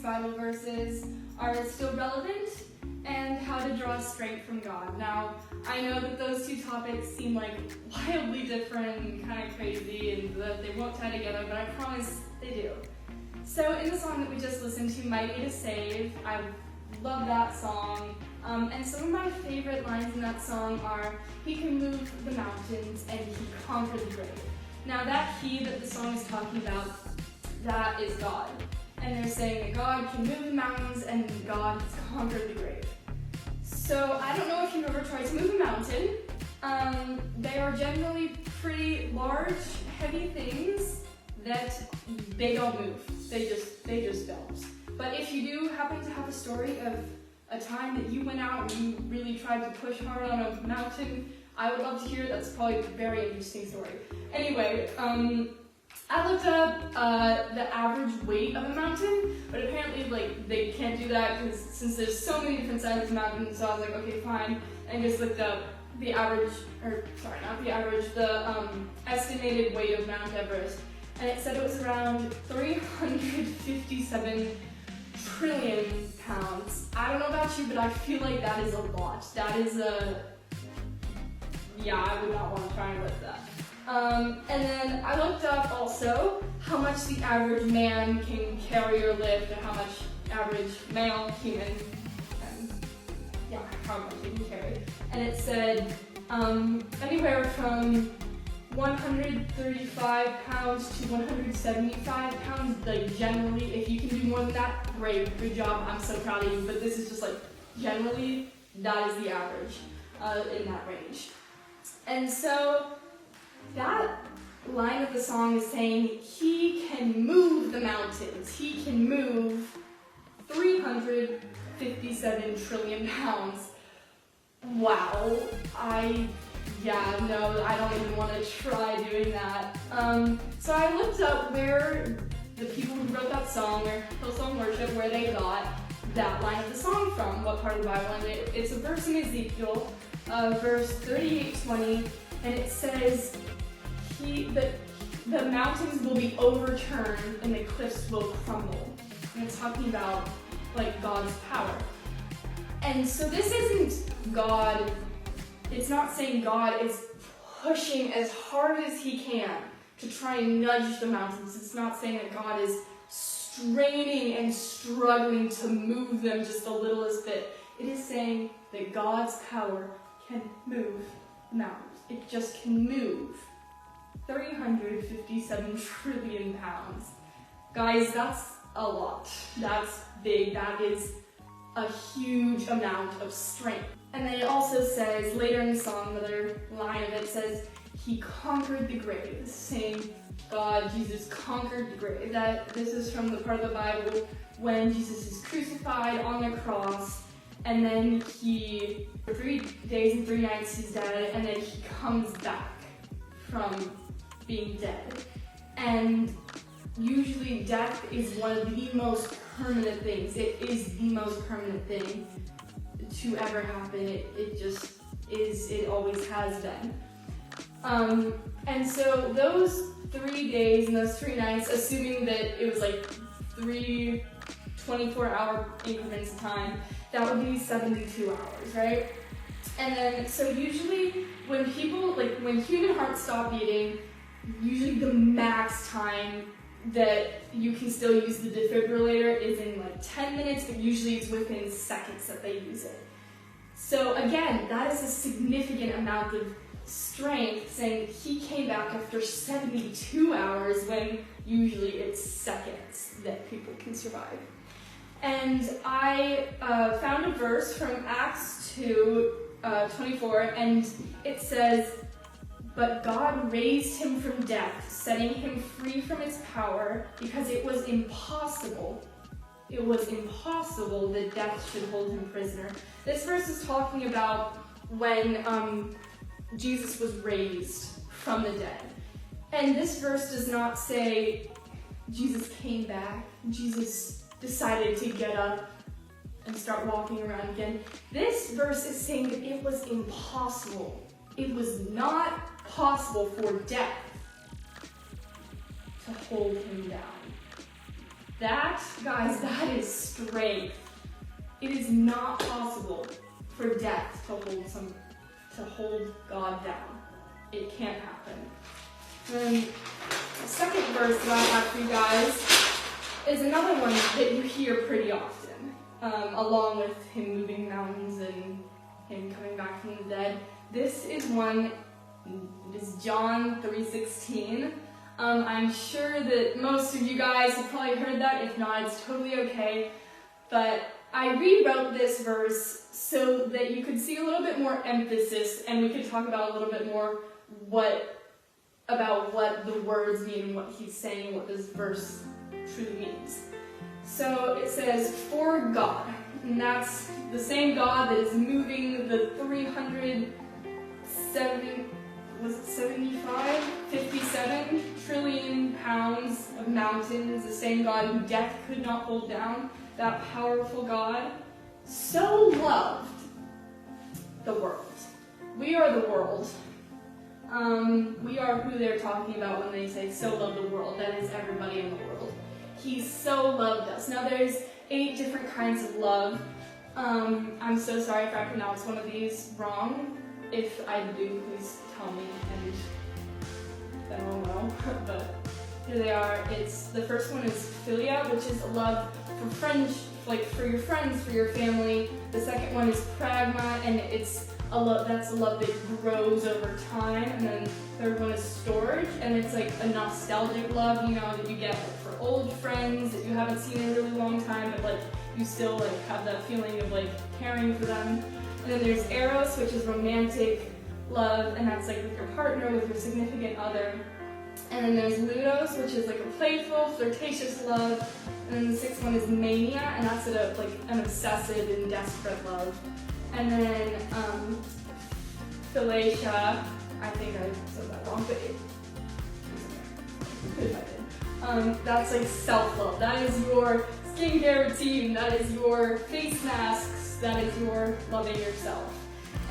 Bible verses are still relevant, and how to draw strength from God. Now, I know that those two topics seem like wildly different and kind of crazy and that they won't tie together, but I promise they do. So in the song that we just listened to, Mighty to Save, I love that song. And some of my favorite lines in that song are, he can move the mountains and he conquered the grave. Now that he that the song is talking about, that is God. And they're saying that God can move the mountains and God has conquered the grave. So I don't know if you've ever tried to move a mountain. They are generally pretty large, heavy things that they don't move. They just don't. But if you do happen to have a story of a time that you went out and you really tried to push hard on a mountain, I would love to hear it. That's probably a very interesting story. Anyway, I looked up the average weight of a mountain, but apparently they can't do that because since there's so many different sizes of mountains, so I was like, okay, fine, and just looked up the average, the estimated weight of Mount Everest, and it said it was around 357 trillion pounds. I don't know about you, but I feel like that is a lot. That is I would not want to try and lift that. And then I looked up also how much the average man can carry or lift, or how much average male human, how much he can carry. And it said anywhere from 135 pounds to 175 pounds, like generally. If you can do more than that, great, good job, I'm so proud of you. But this is just like, generally, that is the average in that range. And so, that line of the song is saying he can move the mountains. He can move 357 trillion pounds. Wow. I don't even want to try doing that. So I looked up where the people who wrote that song, or Hillsong Worship, where they got that line of the song from, what part of the Bible, and it's a verse in Ezekiel, verse 38:20, and it says, the mountains will be overturned and the cliffs will crumble. And it's talking about like God's power. And so this isn't God, it's not saying God is pushing as hard as he can to try and nudge the mountains. It's not saying that God is straining and struggling to move them just the littlest bit. It is saying that God's power can move the mountains. It just can move 357 trillion pounds. Guys, that's a lot. That's big. That is a huge amount of strength. And then it also says, later in the song, another line of it says, he conquered the grave, saying God, Jesus conquered the grave. This is from the part of the Bible when Jesus is crucified on the cross, and then for 3 days and 3 nights he's dead, and then he comes back from being dead. And usually death is one of the most permanent things. It is the most permanent thing to ever happen. It just is, it always has been. And so those 3 days and those 3 nights, assuming that it was like 3 24-hour increments of time, that would be 72 hours, right? And then, so usually when human hearts stop beating, usually the max time that you can still use the defibrillator is in like 10 minutes, but usually it's within seconds that they use it. So again, that is a significant amount of strength, saying he came back after 72 hours when usually it's seconds that people can survive. And I found a verse from Acts 2:24, and it says, but God raised him from death, setting him free from its power, because it was impossible that death should hold him prisoner. This verse is talking about when Jesus was raised from the dead. And this verse does not say Jesus came back, Jesus decided to get up and start walking around again. This verse is saying that it was impossible. It was not possible for death to hold him down. That, guys, that is strength. It is not possible for death to hold God down. It can't happen. Then the second verse that I have for you guys is another one that you hear pretty often, along with him moving mountains and him coming back from the dead. This is one, it is John 3:16. I'm sure that most of you guys have probably heard that. If not, it's totally okay. But I rewrote this verse so that you could see a little bit more emphasis and we could talk about a little bit more about what the words mean and what he's saying, what this verse truly means. So it says, for God, and that's the same God that is moving the 57 trillion pounds of mountains, the same God who death could not hold down, that powerful God, so loved the world. We are the world. We are who they're talking about when they say so love the world. That is everybody in the world. He so loved us. Now there's 8 different kinds of love. I'm so sorry if I pronounce one of these wrong. If I do, please tell me and then I'll know. But here they are. The first one is philia, which is a love for friends, like for your friends, for your family. The second one is pragma, and it's a love that's a love that grows over time. And then the third one is storage, and it's like a nostalgic love, you know, that you get like for old friends that you haven't seen in a really long time, but like you still like have that feeling of like caring for them. And then there's eros, which is romantic love, and that's like with your partner, with your significant other. And then there's ludos, which is like a playful, flirtatious love. And then the 6th one is mania, and that's like an obsessive and desperate love. And then philatia, I think I said that wrong, but if I did. That's like self-love. That is your skincare routine, that is your face masks, that is your loving yourself.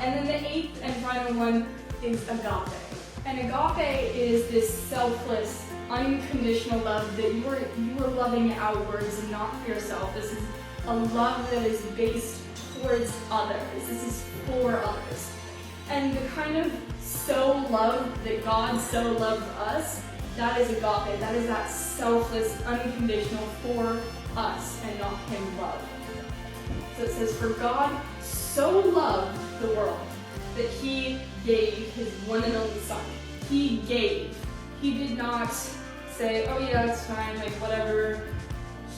And then the 8th and final one is agape. And agape is this selfless, unconditional love that you are loving outwards and not for yourself. This is a love that is based towards others. This is for others. And the kind of so love that God so loved us, that is agape. That is that selfless, unconditional for us and not him love. So it says, for God so loved the world that he gave his one and only son. He gave. He did not say, oh yeah, that's fine, like whatever.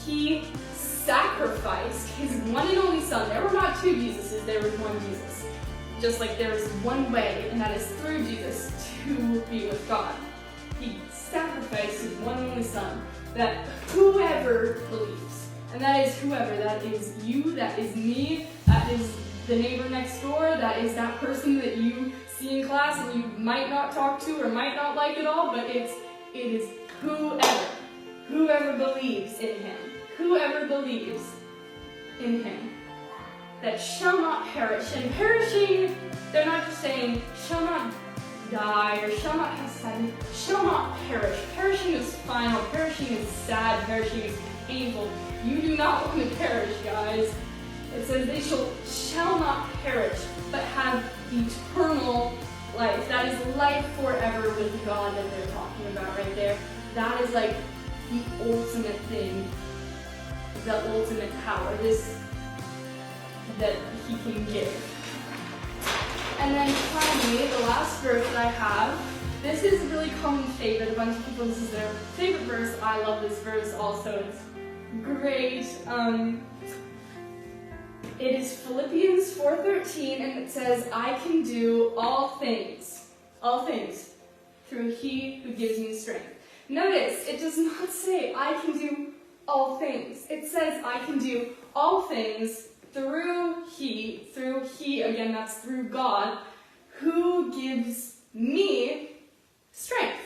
He sacrificed his one and only son. There were not 2 Jesuses, there was one Jesus. Just like there is one way, and that is through Jesus to be with God. He sacrificed his one and only son, that whoever believes, and that is whoever, that is you, that is me, that is the neighbor next door, that is that person that you see in class and you might not talk to or might not like at all, but it is whoever believes in him, whoever believes in him, that shall not perish. And perishing, they're not just saying shall not die or shall not have sadness, shall not perish. Perishing is final, perishing is sad, perishing is painful. You do not want to perish, guys. It says they shall not perish, but have eternal life. That is life forever with God that they're talking about right there. That is like the ultimate thing, the ultimate power, this that he can give. And then finally, the last verse that I have, this is a really common favorite. A bunch of people, this is their favorite verse. I love this verse also. It's great. It is Philippians 4:13, and it says, I can do all things, through he who gives me strength. Notice, it does not say, I can do all things. It says, I can do all things through he, again, that's through God, who gives me strength.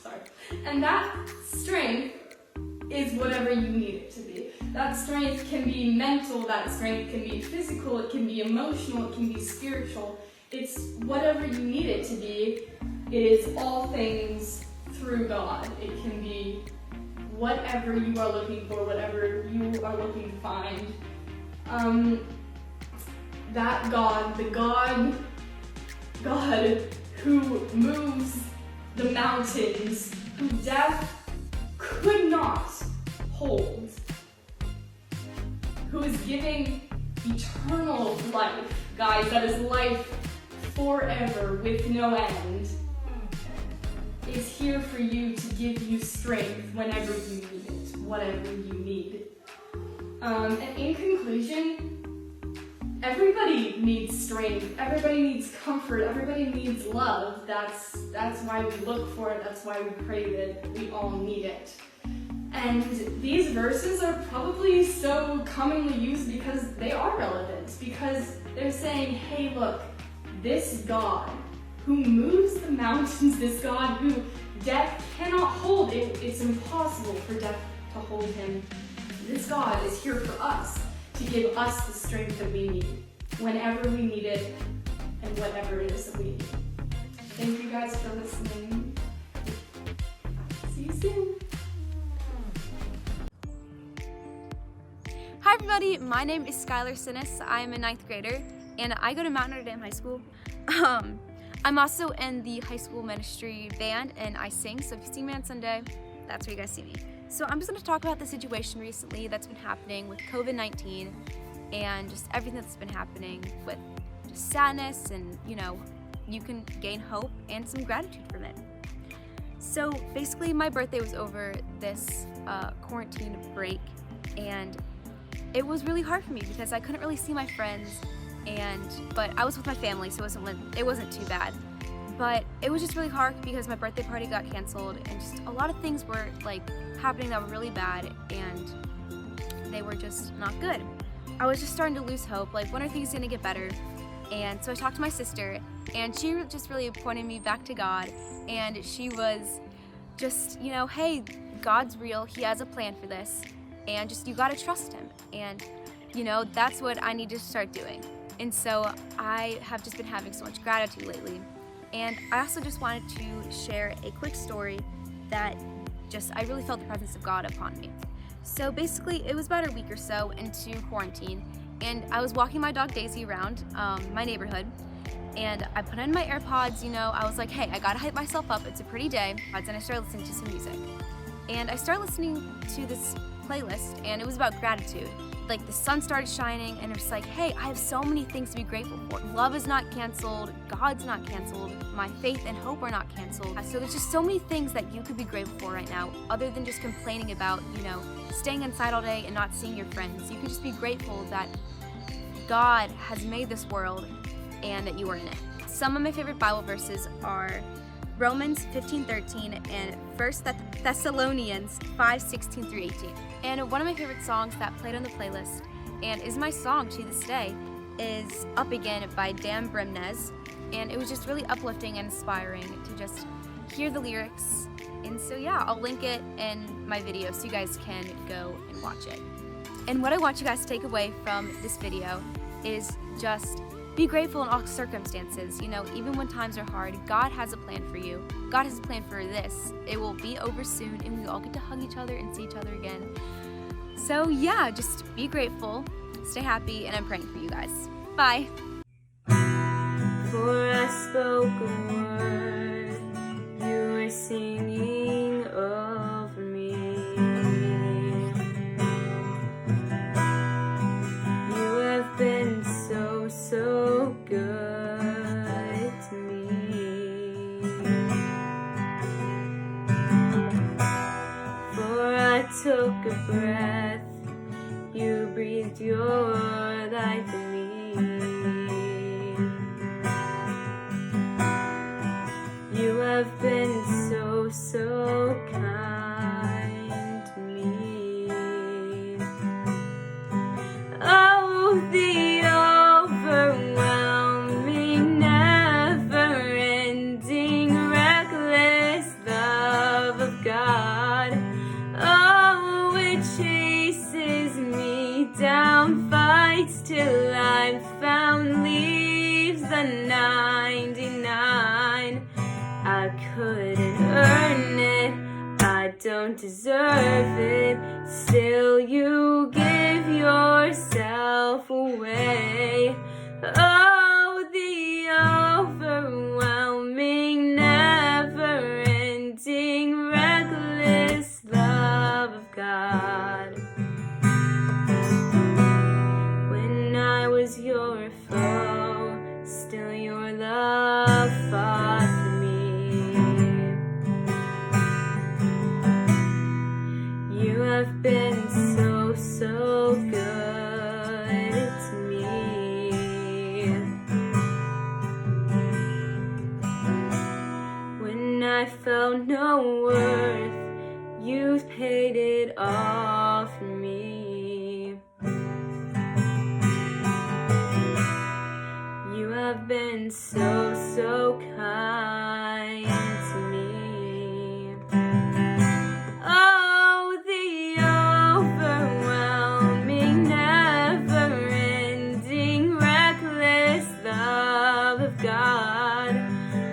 Sorry. And that strength is whatever you need it to be. That strength can be mental, that strength can be physical, it can be emotional, it can be spiritual. It's whatever you need it to be. It is all things through God. It can be whatever you are looking for, whatever you are looking to find. That God, the God who moves the mountains, who death could not hold, who is giving eternal life, guys, that is life forever with no end, is here for you to give you strength whenever you need it, whatever you need. And in conclusion, everybody needs strength, everybody needs comfort, everybody needs love. That's why we look for it, that's why we crave it, we all need it. And these verses are probably so commonly used because they are relevant, because they're saying, hey look, this God who moves the mountains, this God who death cannot hold, it's impossible for death to hold him. This God is here for us, to give us the strength that we need, whenever we need it, and whatever it is that we need. Thank you guys for listening. See you soon. Hi everybody, my name is Skylar. I am a 9th grader and I go to Mount Notre Dame High School. I'm also in the high school ministry band and I sing, so if you see me on Sunday, that's where you guys see me. So I'm just going to talk about the situation recently that's been happening with COVID-19 and just everything that's been happening with just sadness, and you can gain hope and some gratitude from it. So basically my birthday was over this quarantine break, and it was really hard for me because I couldn't really see my friends, but I was with my family, so it wasn't too bad. But it was just really hard because my birthday party got canceled, and just a lot of things were happening that were really bad, and they were just not good. I was just starting to lose hope, when are things gonna get better? And so I talked to my sister, and she just really pointed me back to God, and she was just, hey, God's real, he has a plan for this, and just you gotta trust him. And that's what I need to start doing. And so I have just been having so much gratitude lately. And I also just wanted to share a quick story that I really felt the presence of God upon me. So basically it was about a week or so into quarantine, and I was walking my dog Daisy around my neighborhood, and I put in my AirPods, I was like, hey, I gotta hype myself up, it's a pretty day, and I started listening to some music. And I started listening to this playlist, and it was about gratitude. The sun started shining, and it was hey, I have so many things to be grateful for. Love is not canceled, God's not canceled, my faith and hope are not canceled. So there's just so many things that you could be grateful for right now, other than just complaining about, staying inside all day and not seeing your friends. You can just be grateful that God has made this world and that you are in it. Some of my favorite Bible verses are Romans 15:13 and 1 Thessalonians 5:16-18. And one of my favorite songs that played on the playlist, and is my song to this day, is Up Again by Dan Bremnes. And it was just really uplifting and inspiring to just hear the lyrics. And so yeah, I'll link it in my video so you guys can go and watch it. And what I want you guys to take away from this video is just be grateful in all circumstances. Even when times are hard, God has a plan for you. God has a plan for this. It will be over soon, and we all get to hug each other and see each other again. So yeah, just be grateful, stay happy, and I'm praying for you guys. Bye. For I spoke a word, you were singing over me. You have been so good to me. For I took a breath, you breathed your life in me. You have been so kind to me. Oh, the overwhelming, never-ending, reckless love of God. Oh, it chases me down, fights till I'm found, leaves the 99. I couldn't earn it. don't deserve it. Still you give yourself away. Oh, the overwhelming, never-ending, reckless love of God. When I was your foe, still your love fought for me. You have been so, so good to me. When I felt no worth, you paid it all for me. You have been so, so kind to me. Oh, the overwhelming, never-ending, reckless love of God.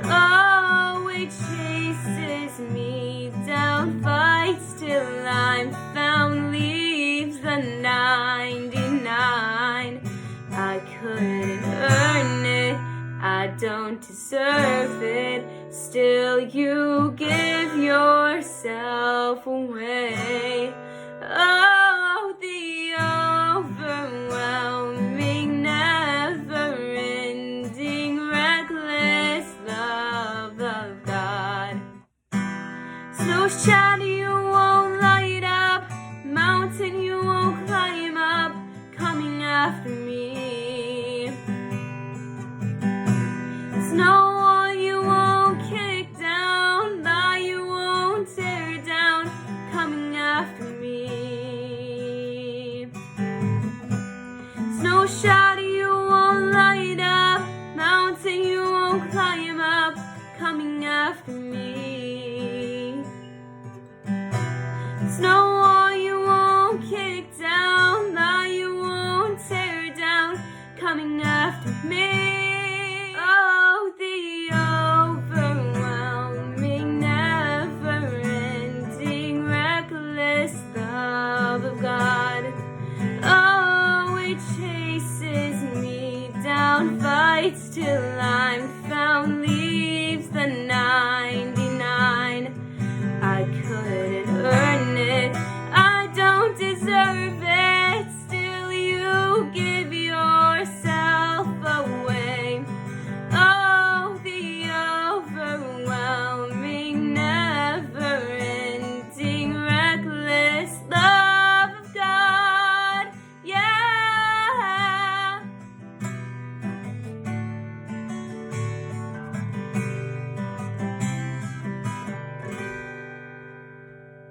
Oh, it chases me down, fights till I'm found, leaves the 99. I couldn't earn it, I don't deserve it. Still you give yourself away. Oh, the overwhelming, never-ending, reckless love of God. Snow shadow you won't light up, mountain you won't climb up, coming after me. Snow wall you won't kick down, lie you won't tear down, coming after me. Snow shadow you won't light up, mountain you won't climb up, coming after me. Snow